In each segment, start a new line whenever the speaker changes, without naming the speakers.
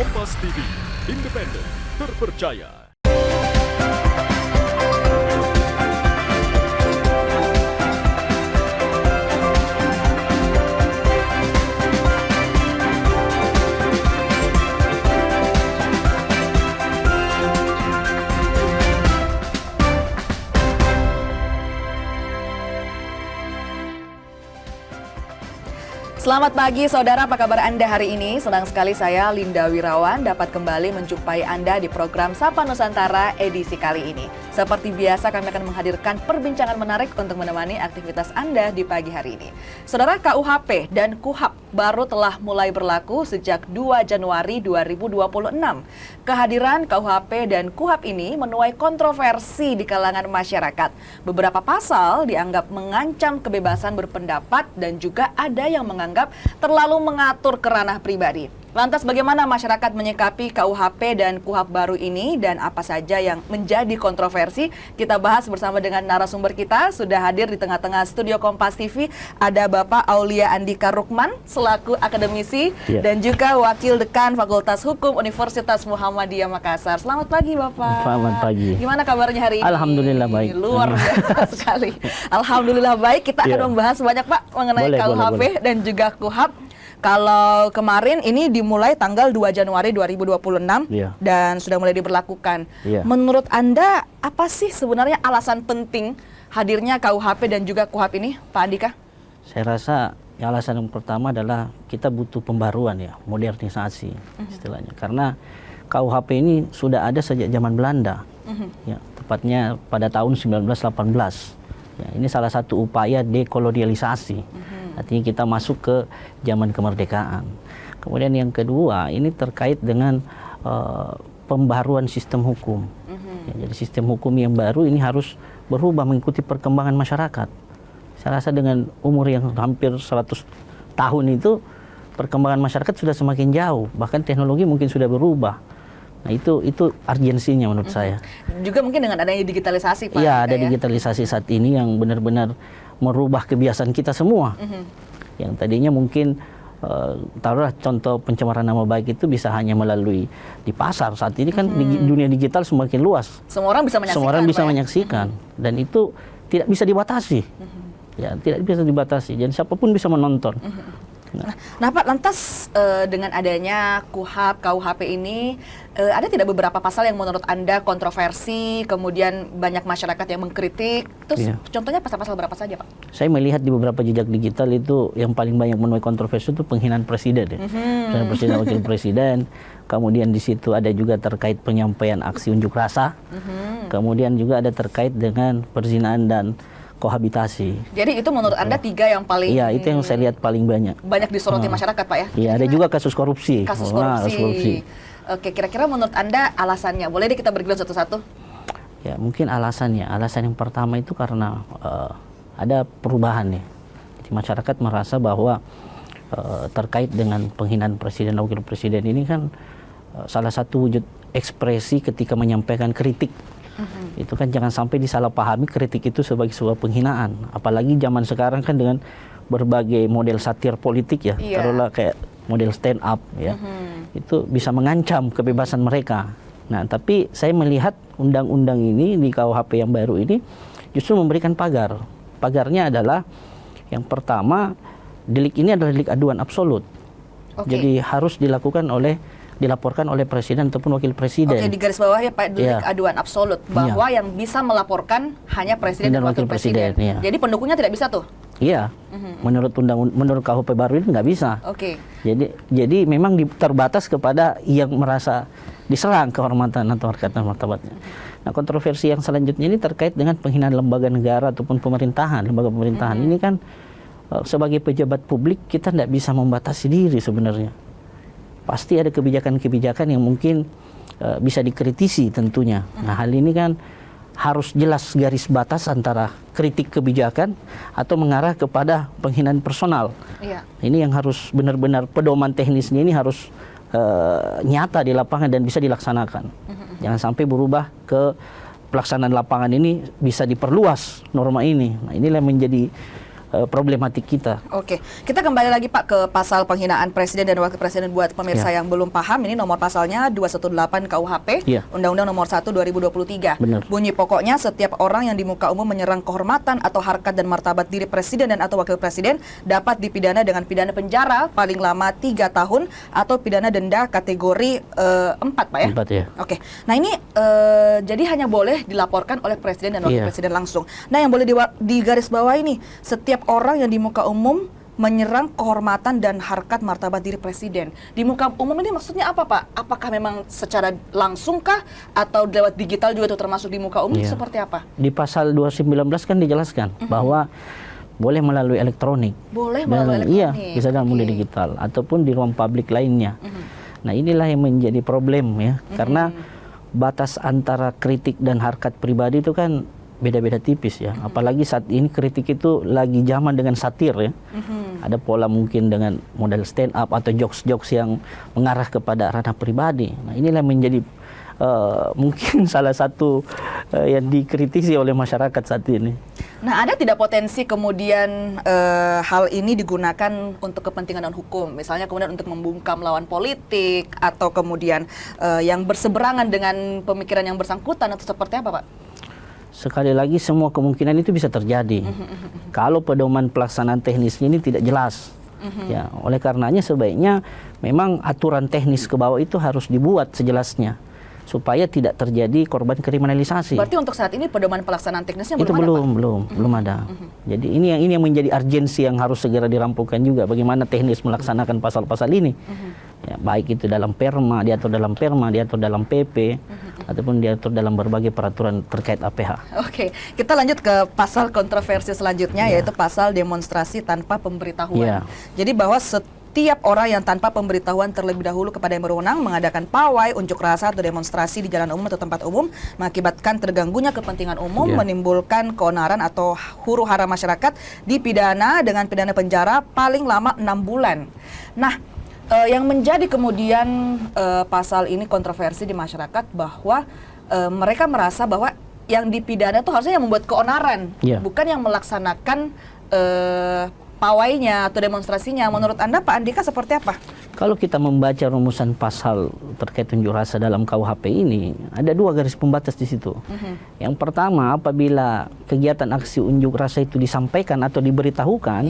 Kompas TV, independen, terpercaya.
Selamat pagi saudara, apa kabar Anda hari ini? Senang sekali saya Linda Wirawan dapat kembali menjumpai Anda di program Sapa Nusantara edisi kali ini. Seperti biasa kami akan menghadirkan perbincangan menarik untuk menemani aktivitas Anda di pagi hari ini. Saudara, KUHP dan KUHAP baru telah mulai berlaku sejak 2 Januari 2026. Kehadiran KUHP dan KUHAP ini menuai kontroversi di kalangan masyarakat. Beberapa pasal dianggap mengancam kebebasan berpendapat dan juga ada yang menganggap terlalu mengatur ke ranah pribadi. Lantas bagaimana masyarakat menyikapi KUHP dan KUHAP baru ini dan apa saja yang menjadi kontroversi? Kita bahas bersama dengan narasumber kita. Sudah hadir di tengah-tengah studio Kompas TV ada Bapak Aulia Andika Rukman selaku akademisi dan juga Wakil Dekan Fakultas Hukum Universitas Muhammadiyah Makassar. Selamat pagi Bapak.
Selamat pagi.
Gimana kabarnya hari ini?
Alhamdulillah baik.
Luar biasa sekali. Alhamdulillah baik. Kita akan membahas banyak Pak mengenai KUHP dan juga KUHAP. Kalau kemarin ini dimulai tanggal 2 Januari 2026 dan sudah mulai diberlakukan. Menurut Anda apa sih sebenarnya alasan penting hadirnya KUHP dan juga KUHAP ini, Pak Andika?
Saya rasa alasan yang pertama adalah kita butuh pembaruan ya, modernisasi istilahnya. Karena KUHP ini sudah ada sejak zaman Belanda, ya, tepatnya pada tahun 1918. Ya, ini salah satu upaya dekolonialisasi. Artinya kita masuk ke zaman kemerdekaan. Kemudian yang kedua, ini terkait dengan pembaruan sistem hukum. Ya, jadi sistem hukum yang baru ini harus berubah mengikuti perkembangan masyarakat. Saya rasa dengan umur yang hampir 100 tahun itu, perkembangan masyarakat sudah semakin jauh. Bahkan teknologi mungkin sudah berubah. Nah itu urgensinya menurut saya. Juga mungkin dengan adanya digitalisasi Pak. Iya, ada digitalisasi saat ini yang benar-benar merubah kebiasaan kita semua. Yang tadinya mungkin taruhlah contoh pencemaran nama baik itu bisa hanya melalui di pasar. Saat ini kan di dunia digital semakin luas. Semua orang bisa menyaksikan. Semua orang bisa menyaksikan dan itu tidak bisa dibatasi. Ya, tidak bisa dibatasi. Jadi siapapun bisa menonton.
Nah Pak, lantas dengan adanya KUHP ini, ada tidak beberapa pasal yang menurut Anda kontroversi, kemudian banyak masyarakat yang mengkritik, terus contohnya pasal-pasal berapa saja Pak? Saya
melihat di beberapa jejak digital itu yang paling banyak menuai kontroversi itu penghinaan presiden ya. Penghinaan presiden, wakil presiden, kemudian di situ ada juga terkait penyampaian aksi unjuk rasa, kemudian juga ada terkait dengan perzinaan dan kohabitasi. Jadi itu menurut Anda tiga yang paling... Iya, itu yang saya lihat paling banyak. Banyak disoroti masyarakat Pak ya? Iya, ada juga kasus korupsi. Kasus korupsi. Oke, kira-kira menurut Anda alasannya, boleh deh kita bergerak satu-satu? Ya, mungkin alasannya. Alasan yang pertama itu karena ada perubahan nih. Jadi masyarakat merasa bahwa terkait dengan penghinaan presiden dan wakil presiden ini kan salah satu wujud ekspresi ketika menyampaikan kritik. Itu kan jangan sampai disalahpahami kritik itu sebagai sebuah penghinaan. Apalagi zaman sekarang kan dengan berbagai model satir politik ya, taruhlah kayak model stand up ya, itu bisa mengancam kebebasan mereka. Nah, tapi saya melihat undang-undang ini di KUHP yang baru ini justru memberikan pagar. Pagarnya adalah yang pertama, delik ini adalah delik aduan absolut. Jadi harus dilaporkan oleh presiden ataupun wakil presiden. Oke, di garis bawah ya Pak, delik aduan absolut bahwa yang bisa melaporkan hanya presiden dan wakil presiden. Jadi pendukungnya tidak bisa tuh? Iya. Menurut KUHP baru ini nggak bisa. Jadi memang terbatas kepada yang merasa diserang kehormatan atau harkat dan martabatnya. Nah, kontroversi yang selanjutnya ini terkait dengan penghinaan lembaga negara ataupun pemerintahan, lembaga pemerintahan. Ini kan sebagai pejabat publik kita tidak bisa membatasi diri sebenarnya. Pasti ada kebijakan-kebijakan yang mungkin bisa dikritisi tentunya. Nah, hal ini kan harus jelas garis batas antara kritik kebijakan atau mengarah kepada penghinaan personal. Ini yang harus benar-benar pedoman teknisnya ini harus nyata di lapangan dan bisa dilaksanakan. Jangan sampai berubah ke pelaksanaan lapangan ini bisa diperluas norma ini. Nah, inilah yang menjadi problematik kita.
Oke, kita kembali lagi Pak ke pasal penghinaan presiden dan wakil presiden buat pemirsa yang belum paham. Ini nomor pasalnya 218 KUHP, Undang-Undang nomor 1 2023.
Benar.
Bunyi pokoknya setiap orang yang di muka umum menyerang kehormatan atau harkat dan martabat diri presiden dan atau wakil presiden dapat dipidana dengan pidana penjara paling lama 3 tahun atau pidana denda kategori 4 Pak ya?
4 ya.
Oke, nah ini jadi hanya boleh dilaporkan oleh presiden dan wakil presiden langsung. Nah yang boleh digarisbawahi ini, setiap orang yang di muka umum menyerang kehormatan dan harkat martabat diri presiden. Di muka umum ini maksudnya apa Pak? Apakah memang secara langsung kah? Atau lewat digital juga itu termasuk di muka umum? Seperti apa?
Di pasal 219 kan dijelaskan bahwa boleh melalui elektronik.
Boleh melalui elektronik?
Iya, bisa dalam media digital ataupun di ruang publik lainnya. Nah inilah yang menjadi problem ya. Karena batas antara kritik dan harkat pribadi itu kan beda-beda tipis ya. Apalagi saat ini kritik itu lagi zaman dengan satir ya. Ada pola mungkin dengan model stand up atau jokes-jokes yang mengarah kepada ranah pribadi. Nah inilah menjadi mungkin salah satu yang dikritisi oleh masyarakat saat ini.
Nah ada tidak potensi kemudian hal ini digunakan untuk kepentingan non hukum, misalnya kemudian untuk membungkam lawan politik atau kemudian yang berseberangan dengan pemikiran yang bersangkutan atau seperti apa Pak?
Sekali lagi semua kemungkinan itu bisa terjadi kalau pedoman pelaksanaan teknisnya ini tidak jelas. Ya, oleh karenanya sebaiknya memang aturan teknis ke bawah itu harus dibuat sejelasnya supaya tidak terjadi korban kriminalisasi.
Berarti untuk saat ini pedoman pelaksanaan teknisnya
itu belum ada. Jadi ini yang menjadi urgensi yang harus segera dirampungkan juga, bagaimana teknis melaksanakan pasal-pasal ini. Ya, baik itu dalam Perma, diatur dalam Perma, diatur dalam PP, ataupun diatur dalam berbagai peraturan terkait APH.
Oke, kita lanjut ke pasal kontroversi selanjutnya, yaitu pasal demonstrasi tanpa pemberitahuan. Jadi bahwa setiap orang yang tanpa pemberitahuan terlebih dahulu kepada yang berwenang mengadakan pawai, unjuk rasa atau demonstrasi di jalan umum atau tempat umum mengakibatkan terganggunya kepentingan umum, menimbulkan keonaran atau huru hara masyarakat, dipidana dengan pidana penjara paling lama 6 bulan. Nah, yang menjadi kemudian pasal ini kontroversi di masyarakat bahwa mereka merasa bahwa yang dipidana itu harusnya yang membuat keonaran, bukan yang melaksanakan pawainya atau demonstrasinya. Menurut Anda Pak Andika seperti apa?
Kalau kita membaca rumusan pasal terkait unjuk rasa dalam KUHP ini, ada 2 garis pembatas di situ. Yang pertama, apabila kegiatan aksi unjuk rasa itu disampaikan atau diberitahukan,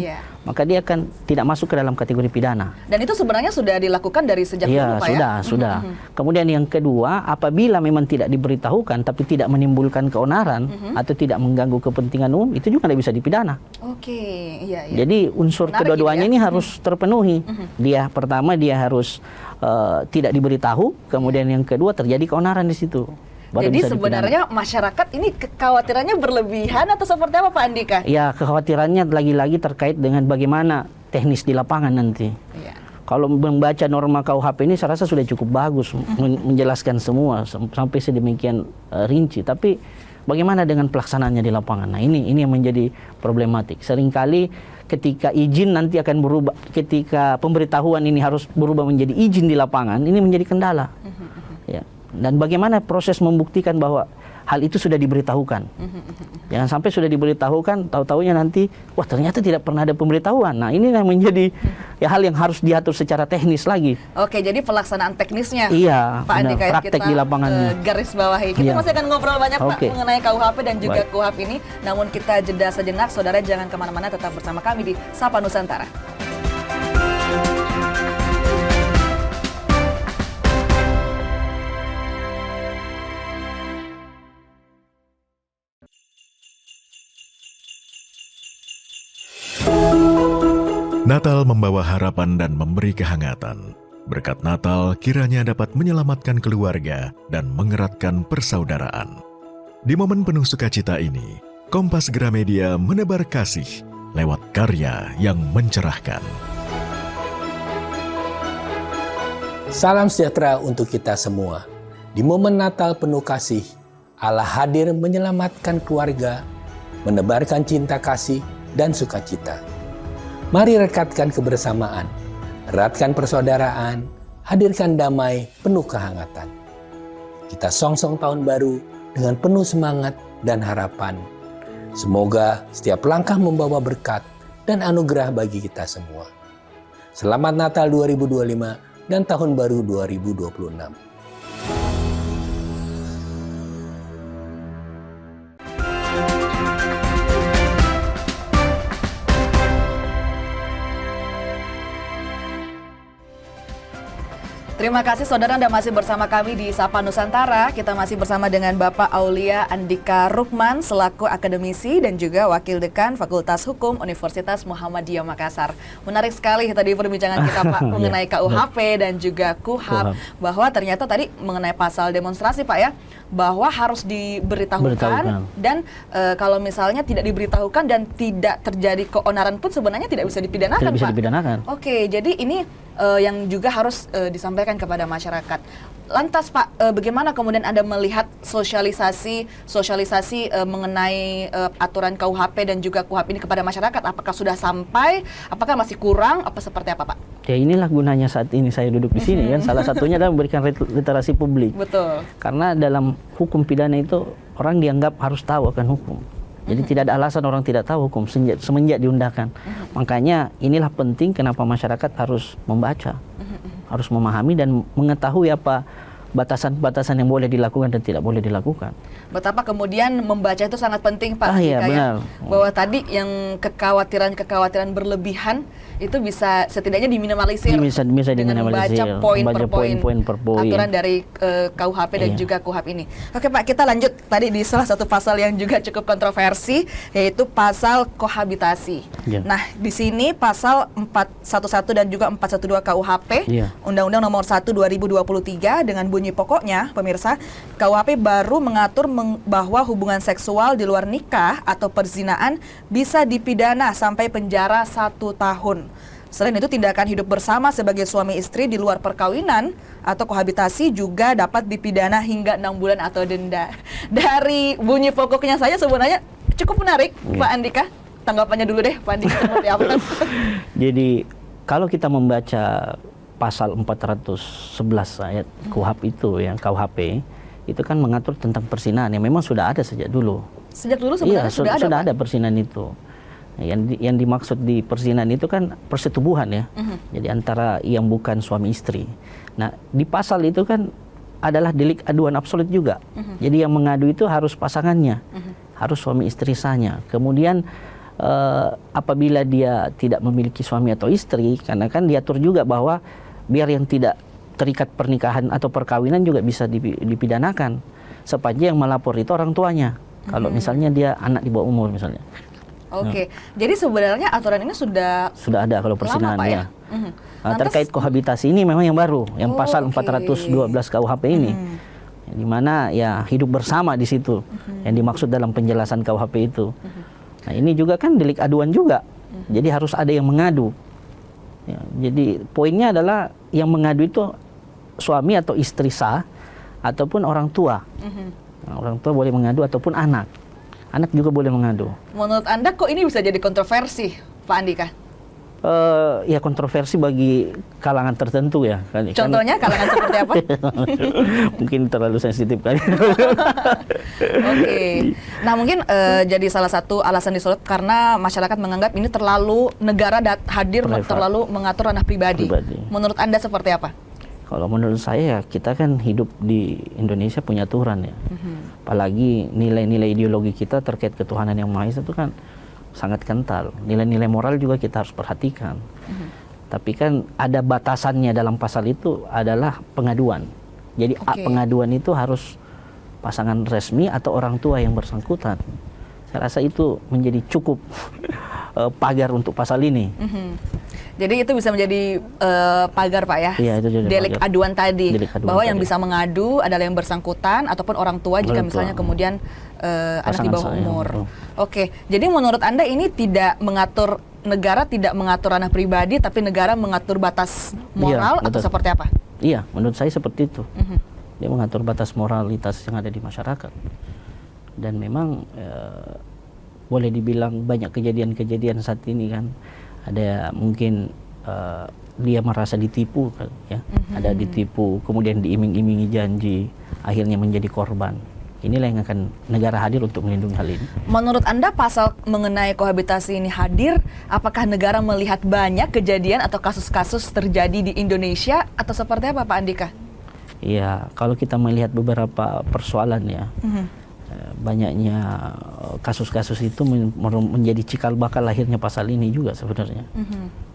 maka dia akan tidak masuk ke dalam kategori pidana.
Dan itu sebenarnya sudah dilakukan dari sejak dulu Pak ya?
Sudah. Kemudian yang kedua, apabila memang tidak diberitahukan tapi tidak menimbulkan keonaran atau tidak mengganggu kepentingan umum, itu juga tidak bisa dipidana. Jadi unsur kedua-duanya ini harus terpenuhi. Dia pertama dia harus tidak diberitahu, kemudian yang kedua terjadi keonaran di situ.
Jadi sebenarnya masyarakat ini kekhawatirannya berlebihan atau seperti apa Pak Andika?
Ya, kekhawatirannya lagi-lagi terkait dengan bagaimana teknis di lapangan nanti. Kalau membaca norma KUHP ini saya rasa sudah cukup bagus menjelaskan semua sampai sedemikian rinci, tapi bagaimana dengan pelaksanaannya di lapangan? Nah, ini yang menjadi problematik. Seringkali ketika izin nanti akan berubah, ketika pemberitahuan ini harus berubah menjadi izin di lapangan, ini menjadi kendala. Ya. Dan bagaimana proses membuktikan bahwa hal itu sudah diberitahukan? Jangan sampai sudah diberitahukan, tahu-tahunya nanti, wah ternyata tidak pernah ada pemberitahuan. Nah ini yang menjadi hal yang harus diatur secara teknis lagi.
Oke, jadi pelaksanaan teknisnya,
Pak Andika, praktek di lapangannya.
Garis bawahi. Kita masih akan ngobrol banyak Pak mengenai KUHP dan juga KUHP ini. Namun kita jeda sejenak, saudara jangan kemana-mana, tetap bersama kami di Sapa Nusantara.
Natal membawa harapan dan memberi kehangatan. Berkat Natal kiranya dapat menyelamatkan keluarga dan mengeratkan persaudaraan. Di momen penuh sukacita ini, Kompas Gramedia menebar kasih lewat karya yang mencerahkan.
Salam sejahtera untuk kita semua. Di momen Natal penuh kasih, Allah hadir menyelamatkan keluarga, menebarkan cinta kasih dan sukacita. Mari rekatkan kebersamaan, eratkan persaudaraan, hadirkan damai penuh kehangatan. Kita songsong tahun baru dengan penuh semangat dan harapan. Semoga setiap langkah membawa berkat, dan anugerah bagi kita semua. Selamat Natal 2025 dan Tahun Baru 2026.
Terima kasih saudara, Anda masih bersama kami di Sapa Nusantara. Kita masih bersama dengan Bapak Aulia Andika Rukman selaku akademisi dan juga Wakil Dekan Fakultas Hukum Universitas Muhammadiyah Makassar. Menarik sekali tadi perbincangan kita Pak mengenai KUHP dan juga KUHAP, bahwa ternyata tadi mengenai pasal demonstrasi Pak ya, bahwa harus diberitahukan dan kalau misalnya tidak diberitahukan dan tidak terjadi keonaran pun sebenarnya tidak bisa dipidanakan.
Tidak bisa
Pak.
dipidanakan.
Oke, jadi ini yang juga harus disampaikan kepada masyarakat. Lantas Pak, bagaimana kemudian Anda melihat sosialisasi mengenai aturan KUHP dan juga KUHAP ini kepada masyarakat? Apakah sudah sampai? Apakah masih kurang? Apa seperti apa Pak?
Ya inilah gunanya saat ini saya duduk di sini kan. Salah satunya adalah memberikan literasi publik.
Betul.
Karena dalam hukum pidana itu orang dianggap harus tahu akan hukum. Jadi tidak ada alasan orang tidak tahu hukum semenjak diundangkan. Makanya inilah penting kenapa masyarakat harus membaca, harus memahami dan mengetahui apa batasan-batasan yang boleh dilakukan dan tidak boleh dilakukan.
Betapa kemudian membaca itu sangat penting Pak.
Iya, benar.
Bahwa tadi yang kekhawatiran berlebihan itu bisa setidaknya diminimalisir dengan membaca poin per poin aturan dari KUHP dan juga KUHAP ini. Oke Pak, kita lanjut tadi di salah satu pasal yang juga cukup kontroversi, yaitu pasal kohabitasi. Nah, di sini pasal 411 dan juga 412 KUHP, Undang-Undang Nomor 1 2023 dengan bunyi pokoknya, pemirsa, KUHP baru mengatur bahwa hubungan seksual di luar nikah atau perzinaan bisa dipidana sampai penjara 1 tahun. Selain itu, tindakan hidup bersama sebagai suami istri di luar perkawinan atau kohabitasi juga dapat dipidana hingga 6 bulan atau denda. Dari bunyi pokoknya saya sebenarnya cukup menarik, Pak Andika. Tanggapannya dulu deh, Pak Andika, seperti apa?
Jadi, kalau kita membaca pasal 411 ayat KUHAP itu, yang KUHP, itu kan mengatur tentang perzinahan yang memang sudah ada sejak dulu.
Sejak dulu sebenarnya
sudah ada perzinahan itu. Yang dimaksud di perzinahan itu kan persetubuhan ya. Jadi antara yang bukan suami istri. Nah, di pasal itu kan adalah delik aduan absolut juga. Jadi yang mengadu itu harus pasangannya, harus suami istri sahnya. Kemudian apabila dia tidak memiliki suami atau istri, karena kan diatur juga bahwa biar yang tidak terikat pernikahan atau perkawinan juga bisa dipidanakan sepanjang yang melapor itu orang tuanya. Kalau misalnya dia anak di bawah umur misalnya.
Oke, jadi sebenarnya aturan ini sudah
ada kalau perzinahan ya. Nah, terkait kohabitasi ini memang yang baru, yang pasal 412 KUHP ini, di mana ya hidup bersama di situ, yang dimaksud dalam penjelasan KUHP itu. Nah, ini juga kan delik aduan juga, jadi harus ada yang mengadu. Ya, jadi poinnya adalah yang mengadu itu suami atau istri sah ataupun orang tua. Nah, orang tua boleh mengadu ataupun anak. Anak juga boleh mengadu.
Menurut Anda kok ini bisa jadi kontroversi, Pak Andika?
Ya kontroversi bagi kalangan tertentu ya.
Contohnya kalangan seperti apa?
Mungkin terlalu sensitif kali.
Oke. Nah mungkin jadi salah satu alasan disorot karena masyarakat menganggap ini terlalu negara hadir terlalu mengatur ranah pribadi. Menurut Anda seperti apa?
Kalau menurut saya kita kan hidup di Indonesia punya aturan ya. Apalagi nilai-nilai ideologi kita terkait ketuhanan yang Maha Esa itu kan sangat kental. Nilai-nilai moral juga kita harus perhatikan. Tapi kan ada batasannya dalam pasal itu adalah pengaduan. Jadi pengaduan itu harus pasangan resmi atau orang tua yang bersangkutan. Saya rasa itu menjadi cukup pagar untuk pasal ini.
Jadi itu bisa menjadi pagar Pak ya,
iya, itu
delik
pagar.
aduan tadi, bahwa yang
tadi
bisa mengadu adalah yang bersangkutan ataupun orang tua jika misalnya kemudian anak di bawah umur. Oke, jadi menurut Anda ini tidak mengatur, negara tidak mengatur ranah pribadi, tapi negara mengatur batas moral atau seperti apa?
Iya, menurut saya seperti itu. Dia mengatur batas moralitas yang ada di masyarakat. Dan memang boleh dibilang banyak kejadian-kejadian saat ini kan. Ada mungkin dia merasa ditipu kan, ya. Ada ditipu, kemudian diiming-imingi janji, akhirnya menjadi korban. inilah yang akan negara hadir untuk melindungi hal ini.
Menurut Anda pasal mengenai kohabitasi ini hadir, apakah negara melihat banyak kejadian atau kasus-kasus terjadi di Indonesia atau seperti apa Pak Andika?
Ya, kalau kita melihat beberapa persoalan ya, banyaknya kasus-kasus itu menjadi cikal bakal lahirnya pasal ini juga sebenarnya.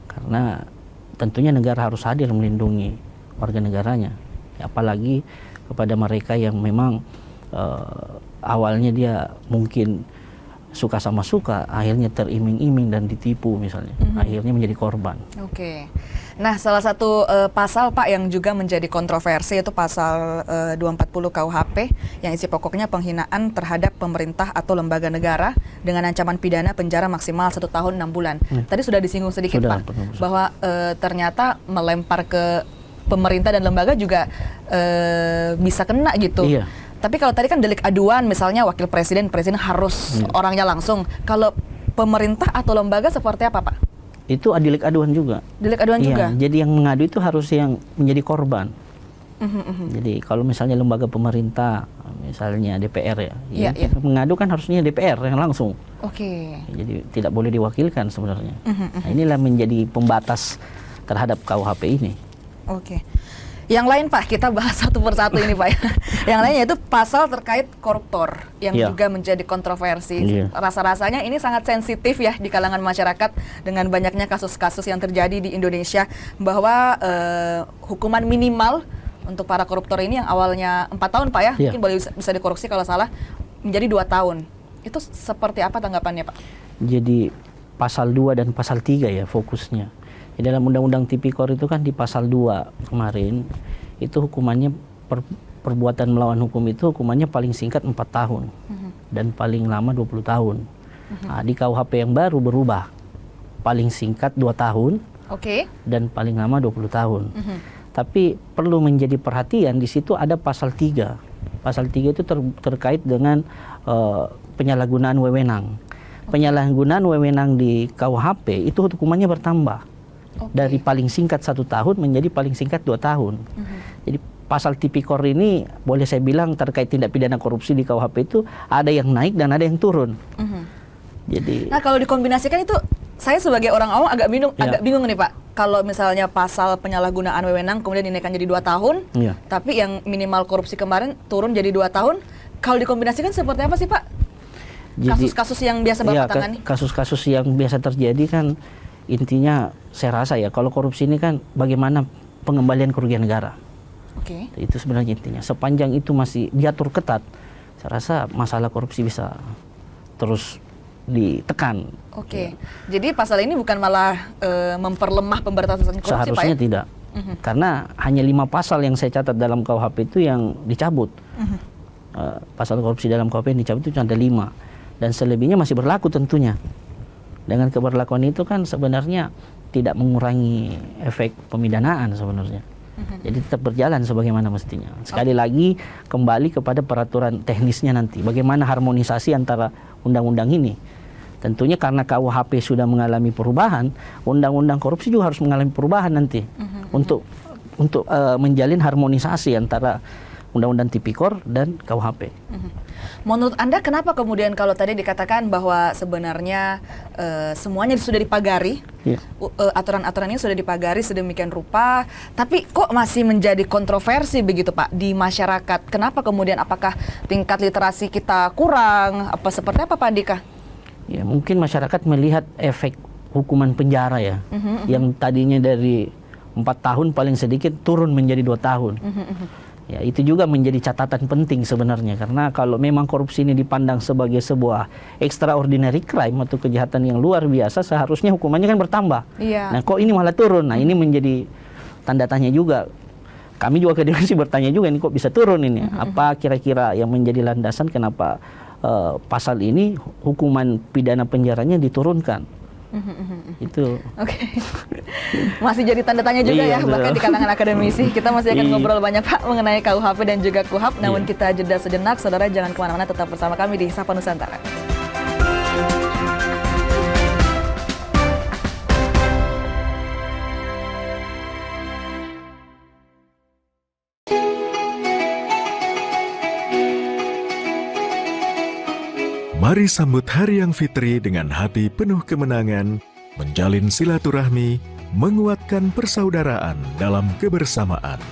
Karena tentunya negara harus hadir melindungi warga negaranya, apalagi kepada mereka yang memang awalnya dia mungkin suka sama suka, akhirnya teriming-iming dan ditipu misalnya, akhirnya menjadi korban.
Oke. Nah, salah satu pasal Pak yang juga menjadi kontroversi itu pasal 240 KUHP yang isi pokoknya penghinaan terhadap pemerintah atau lembaga negara dengan ancaman pidana penjara maksimal 1 tahun 6 bulan. Tadi sudah disinggung sedikit Pak, bahwa ternyata melempar ke pemerintah dan lembaga juga bisa kena gitu.
Iya.
Tapi kalau tadi kan delik aduan, misalnya wakil presiden harus orangnya langsung. Kalau pemerintah atau lembaga seperti apa Pak?
Itu delik aduan juga.
Delik aduan juga?
Jadi yang mengadu itu harus yang menjadi korban. Jadi kalau misalnya lembaga pemerintah, misalnya DPR ya, mengadu kan harusnya DPR yang langsung.
Oke.
Jadi tidak boleh diwakilkan sebenarnya. Nah, inilah menjadi pembatas terhadap KUHP ini.
Oke. Yang lain Pak, kita bahas satu persatu ini Pak. Yang lain yaitu pasal terkait koruptor yang juga menjadi kontroversi. Rasa-rasanya ini sangat sensitif ya di kalangan masyarakat dengan banyaknya kasus-kasus yang terjadi di Indonesia, bahwa hukuman minimal untuk para koruptor ini yang awalnya 4 tahun Pak ya, mungkin boleh bisa dikoreksi kalau salah, menjadi 2 tahun. Itu seperti apa tanggapannya Pak?
Jadi pasal 2 dan pasal 3 ya fokusnya. Di dalam Undang-Undang Tipikor itu kan di pasal 2 kemarin, itu hukumannya perbuatan melawan hukum itu hukumannya paling singkat 4 tahun dan paling lama 20 tahun. Nah, di KUHP yang baru berubah, paling singkat 2 tahun dan paling lama 20 tahun. Tapi perlu menjadi perhatian, di situ ada pasal 3. Pasal 3 itu terkait dengan penyalahgunaan wewenang. Penyalahgunaan wewenang di KUHP itu hukumannya bertambah. Dari paling singkat 1 tahun menjadi paling singkat 2 tahun. Jadi pasal Tipikor ini boleh saya bilang terkait tindak pidana korupsi di KUHP itu ada yang naik dan ada yang turun. Jadi,
nah kalau dikombinasikan itu, saya sebagai orang awam agak bingung nih Pak. Kalau misalnya pasal penyalahgunaan wewenang kemudian dinaikkan jadi 2 tahun, tapi yang minimal korupsi kemarin turun jadi 2 tahun. Kalau dikombinasikan seperti apa sih Pak? Kasus-kasus yang biasa Bapak tangani?
Kasus-kasus yang biasa terjadi kan intinya saya rasa ya, kalau korupsi ini kan bagaimana pengembalian kerugian negara. Itu sebenarnya intinya. Sepanjang itu masih diatur ketat, saya rasa masalah korupsi bisa terus ditekan.
Jadi pasal ini bukan malah memperlemah pemberantasan korupsi Pak ya?
Seharusnya tidak. Karena hanya 5 pasal yang saya catat dalam KUHP itu yang dicabut. Pasal korupsi dalam KUHP yang dicabut itu ada 5. Dan selebihnya masih berlaku tentunya. Dengan keberlakuan itu kan sebenarnya tidak mengurangi efek pemidanaan sebenarnya. Jadi tetap berjalan sebagaimana mestinya. Sekali lagi kembali kepada peraturan teknisnya nanti. Bagaimana harmonisasi antara undang-undang ini. Tentunya karena KUHP sudah mengalami perubahan, undang-undang korupsi juga harus mengalami perubahan nanti. Untuk menjalin harmonisasi antara Undang-Undang Tipikor dan KUHP.
Menurut Anda kenapa kemudian kalau tadi dikatakan bahwa sebenarnya semuanya sudah dipagari, aturan-aturan ini sudah dipagari sedemikian rupa, tapi kok masih menjadi kontroversi begitu Pak di masyarakat? Kenapa kemudian, apakah tingkat literasi kita kurang? Apa seperti apa Pak Andika?
Ya mungkin masyarakat melihat efek hukuman penjara ya, yang tadinya dari 4 tahun paling sedikit turun menjadi 2 tahun. Ya, itu juga menjadi catatan penting sebenarnya, karena kalau memang korupsi ini dipandang sebagai sebuah extraordinary crime atau kejahatan yang luar biasa, seharusnya hukumannya kan bertambah. Nah, kok ini malah turun? Nah, ini menjadi tanda tanya juga. Kami juga akademisi bertanya juga, ini kok bisa turun ini? Apa kira-kira yang menjadi landasan kenapa pasal ini hukuman pidana penjaranya diturunkan? Itu.
Masih jadi tanda tanya juga ya, bahkan di kalangan akademisi. Kita masih akan ngobrol banyak Pak mengenai KUHP dan juga KUHAP. Namun kita jeda sejenak, saudara jangan kemana-mana, tetap bersama kami di Sapa Nusantara.
Mari sambut Hari Yang Fitri dengan hati penuh kemenangan, menjalin silaturahmi, menguatkan persaudaraan dalam kebersamaan.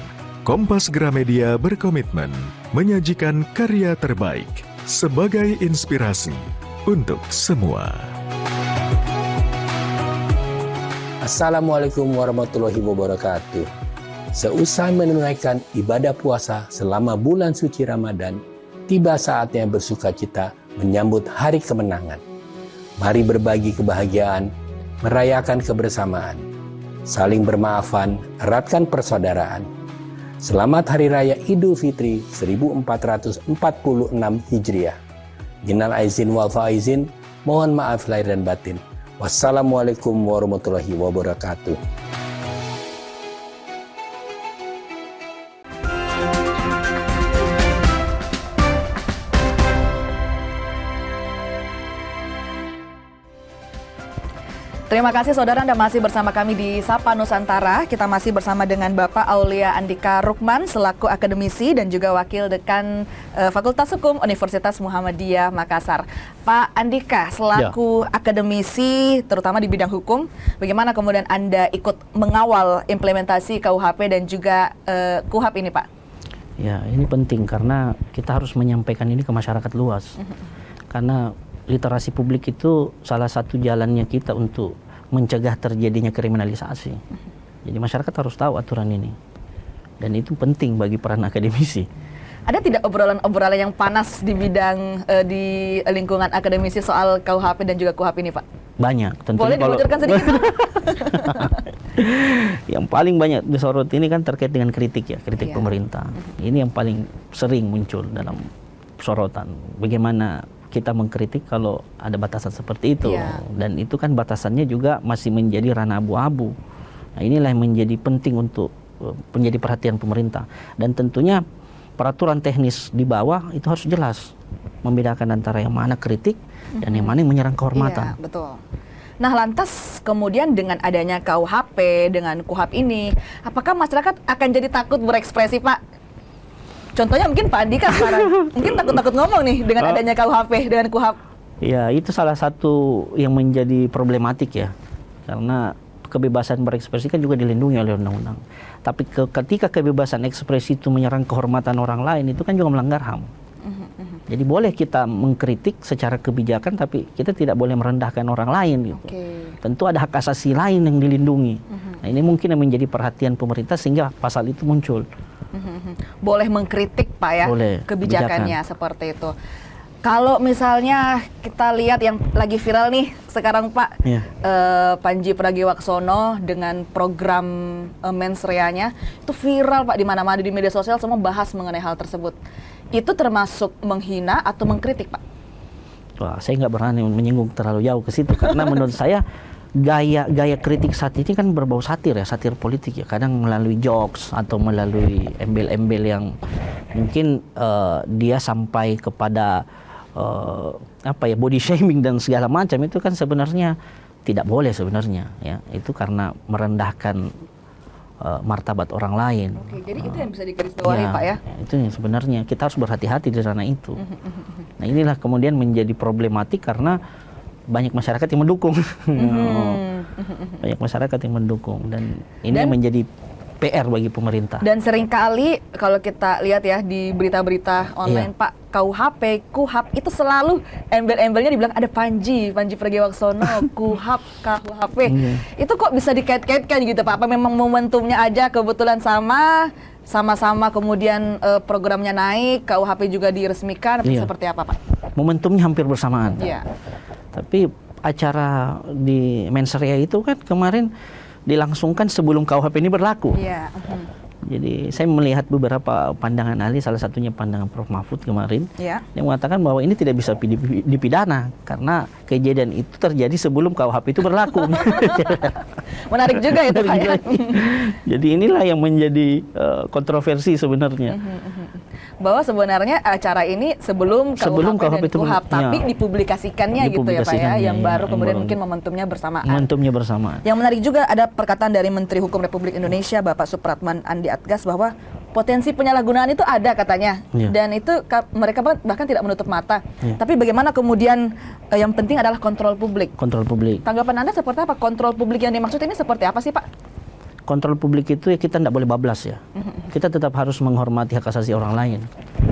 Kompas Gramedia berkomitmen menyajikan karya terbaik sebagai inspirasi untuk semua.
Assalamualaikum warahmatullahi wabarakatuh. Seusai menunaikan ibadah puasa selama bulan suci Ramadan, tiba saatnya bersukacita menyambut hari kemenangan. Mari berbagi kebahagiaan, merayakan kebersamaan, saling bermaafan, eratkan persaudaraan. Selamat Hari Raya Idul Fitri 1446 Hijriah. Minal aizin wal faizin, mohon maaf lahir dan batin. Wassalamualaikum warahmatullahi wabarakatuh.
Terima kasih saudara, Anda masih bersama kami di Sapa Nusantara. Kita masih bersama dengan Bapak Aulia Andika Rukman selaku akademisi dan juga Wakil Dekan Fakultas Hukum Universitas Muhammadiyah Makassar. Pak Andika, selaku akademisi terutama di bidang hukum, bagaimana kemudian Anda ikut mengawal implementasi KUHP dan juga KUHAP ini, Pak?
Ya, ini penting karena kita harus menyampaikan ini ke masyarakat luas. Karena literasi publik itu salah satu jalannya kita untuk mencegah terjadinya kriminalisasi. Jadi masyarakat harus tahu aturan ini. Dan itu penting bagi peran akademisi.
Ada tidak obrolan-obrolan yang panas di bidang di lingkungan akademisi soal KUHP dan juga KUHAP ini, Pak?
Banyak. Tentunya
boleh dibocorkan sedikit, Pak?
Yang paling banyak disorot ini kan terkait dengan kritik ya, kritik pemerintah. Ini yang paling sering muncul dalam sorotan. Bagaimana kita mengkritik kalau ada batasan seperti itu, dan itu kan batasannya juga masih menjadi ranah abu-abu. Nah, inilah yang menjadi penting untuk menjadi perhatian pemerintah, dan tentunya peraturan teknis di bawah itu harus jelas membedakan antara yang mana kritik dan yang mana yang menyerang kehormatan.
Iya, betul. Nah, lantas kemudian dengan adanya KUHP dengan KUHAP ini, apakah masyarakat akan jadi takut berekspresi, Pak? Contohnya mungkin Pak Andika sekarang mungkin takut-takut ngomong nih dengan adanya KUHP, dengan KUHAP.
Ya, itu salah satu yang menjadi problematik ya. Karena kebebasan berekspresi kan juga dilindungi oleh undang-undang. Tapi ketika kebebasan ekspresi itu menyerang kehormatan orang lain, itu kan juga melanggar HAM. Jadi boleh kita mengkritik secara kebijakan, tapi kita tidak boleh merendahkan orang lain gitu. Tentu ada hak asasi lain yang dilindungi. Nah, ini mungkin yang menjadi perhatian pemerintah sehingga pasal itu muncul.
Boleh mengkritik, Pak, ya,
boleh,
kebijakannya seperti itu. Kalau misalnya kita lihat yang lagi viral nih sekarang, Pak, Panji Pragiwaksono dengan program mensreanya itu viral, Pak, di mana-mana di media sosial semua bahas mengenai hal tersebut. Itu termasuk menghina atau mengkritik, Pak?
Wah, saya nggak berani menyinggung terlalu jauh ke situ karena menurut saya gaya kritik saat ini kan berbau satir ya, satir politik ya, kadang melalui jokes atau melalui embel-embel yang mungkin dia sampai kepada body shaming dan segala macam. Itu kan sebenarnya tidak boleh sebenarnya ya, itu karena merendahkan martabat orang lain.
Jadi itu yang bisa digarisbawahi, Pak, ya?
Itu yang sebenarnya kita harus berhati-hati di ranah itu. Nah, inilah kemudian menjadi problematik karena banyak masyarakat yang mendukung. Banyak masyarakat yang mendukung, dan ini menjadi PR bagi pemerintah. Dan
seringkali kalau kita lihat ya di berita-berita online, Pak, KUHP, KUHAP itu selalu embel-embelnya dibilang ada Panji Pragiwaksono, KUHAP, KUHP. Itu kok bisa dikait-kaitkan gitu, Pak? Apa memang momentumnya aja kebetulan sama-sama kemudian programnya naik, KUHP juga diresmikan, atau seperti apa, Pak?
Momentumnya hampir bersamaan. Tapi acara di Mensreya itu kan kemarin dilangsungkan sebelum KUHP ini berlaku. Jadi saya melihat beberapa pandangan ahli, salah satunya pandangan Prof. Mahfud kemarin, yang mengatakan bahwa ini tidak bisa dipidana karena kejadian itu terjadi sebelum KUHP itu berlaku.
Menarik juga itu, Pak, ya?
Jadi inilah yang menjadi kontroversi sebenarnya.
Bahwa sebenarnya acara ini sebelum KUHP dan KUHAP, tapi dipublikasikannya gitu ya, Pak, ya, yang baru kemudian mungkin momentumnya bersamaan. Yang menarik juga ada perkataan dari Menteri Hukum Republik Indonesia Bapak Supratman Andi Atgas bahwa potensi penyalahgunaan itu ada katanya,
Iya.
dan itu mereka bahkan tidak menutup mata.
Iya.
Tapi bagaimana kemudian yang penting adalah kontrol publik.
Kontrol publik.
Tanggapan Anda seperti apa? Kontrol publik yang dimaksud ini seperti apa sih, Pak?
Kontrol publik itu ya kita tidak boleh bablas ya. Kita tetap harus menghormati hak asasi orang lain.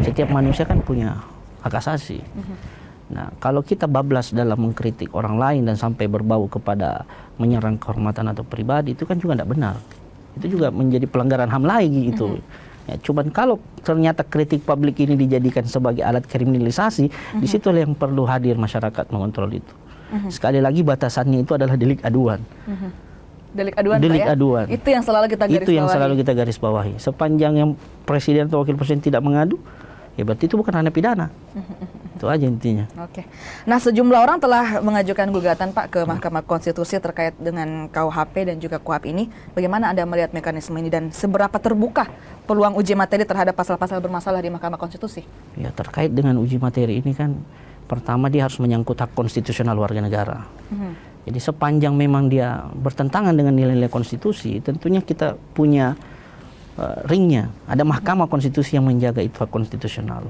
Setiap manusia kan punya hak asasi. Nah, kalau kita bablas dalam mengkritik orang lain dan sampai berbau kepada menyerang kehormatan atau pribadi, itu kan juga tidak benar. Itu juga menjadi pelanggaran HAM lagi itu. Ya, cuman kalau ternyata kritik publik ini dijadikan sebagai alat kriminalisasi, di situ yang perlu hadir masyarakat mengontrol itu. Sekali lagi batasannya itu adalah delik aduan.
Delik aduan,
Delik
Pak, ya?
aduan.
Itu yang selalu kita garis
Itu yang
bawahi.
selalu kita garis bawahi. Sepanjang yang presiden atau wakil presiden tidak mengadu, ya berarti itu bukan ranah pidana. Itu aja intinya.
Oke. Nah, sejumlah orang telah mengajukan gugatan, Pak, ke Mahkamah Konstitusi terkait dengan KUHP dan juga KUHP ini. Bagaimana Anda melihat mekanisme ini dan seberapa terbuka peluang uji materi terhadap pasal-pasal bermasalah di Mahkamah Konstitusi?
Ya, terkait dengan uji materi ini kan pertama dia harus menyangkut hak konstitusional warga negara. Jadi sepanjang memang dia bertentangan dengan nilai-nilai konstitusi, tentunya kita punya ringnya. Ada Mahkamah Konstitusi yang menjaga itu hak konstitusional.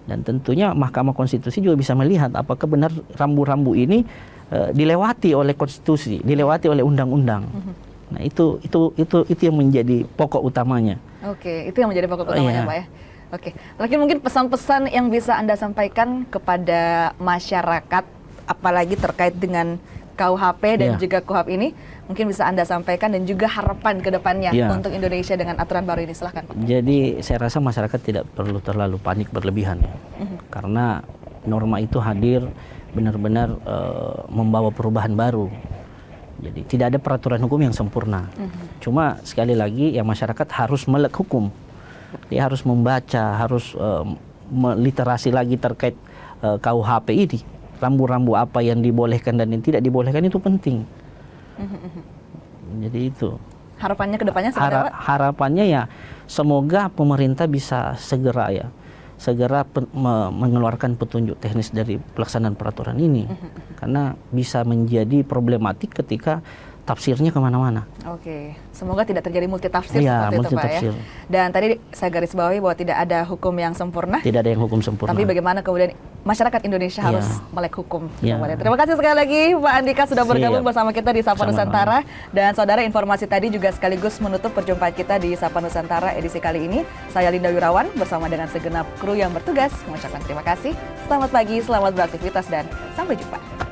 Dan tentunya Mahkamah Konstitusi juga bisa melihat apakah benar rambu-rambu ini dilewati oleh konstitusi, dilewati oleh undang-undang. Nah, itu yang menjadi pokok utamanya.
Oke, itu yang menjadi pokok utamanya,
Iya.
Pak, ya. Oke, terakhir mungkin pesan-pesan yang bisa Anda sampaikan kepada masyarakat, apalagi terkait dengan KUHP dan
Iya.
juga KUHP ini, mungkin bisa Anda sampaikan dan juga harapan ke depannya
Iya.
untuk Indonesia dengan aturan baru ini. Silahkan, Pak.
Jadi saya rasa masyarakat tidak perlu terlalu panik berlebihan ya. Karena norma itu hadir benar-benar membawa perubahan baru. Jadi tidak ada peraturan hukum yang sempurna. Cuma sekali lagi ya masyarakat harus melek hukum. Dia harus membaca, harus literasi lagi terkait KUHP ini. Rambu-rambu apa yang dibolehkan dan yang tidak dibolehkan itu penting. Jadi itu.
Harapannya ke depannya seperti apa?
Harapannya ya semoga pemerintah bisa segera mengeluarkan petunjuk teknis dari pelaksanaan peraturan ini. Karena bisa menjadi problematik ketika tafsirnya kemana-mana.
Oke, semoga tidak terjadi multitafsir
Iya,
seperti itu, Pak, ya.
multitafsir.
Dan tadi saya garis bawahi bahwa tidak ada hukum yang sempurna.
Tidak ada yang hukum sempurna.
Tapi bagaimana kemudian masyarakat Indonesia
Iya.
harus melek hukum.
Iya.
Terima kasih sekali lagi Pak Andika sudah bergabung
Siap.
bersama kita di Sapa
Sama-sama.
Nusantara. Dan saudara, informasi tadi juga sekaligus menutup perjumpaan kita di Sapa Nusantara edisi kali ini. Saya Linda Wirawan bersama dengan segenap kru yang bertugas mengucapkan terima kasih. Selamat pagi, selamat beraktivitas dan sampai jumpa.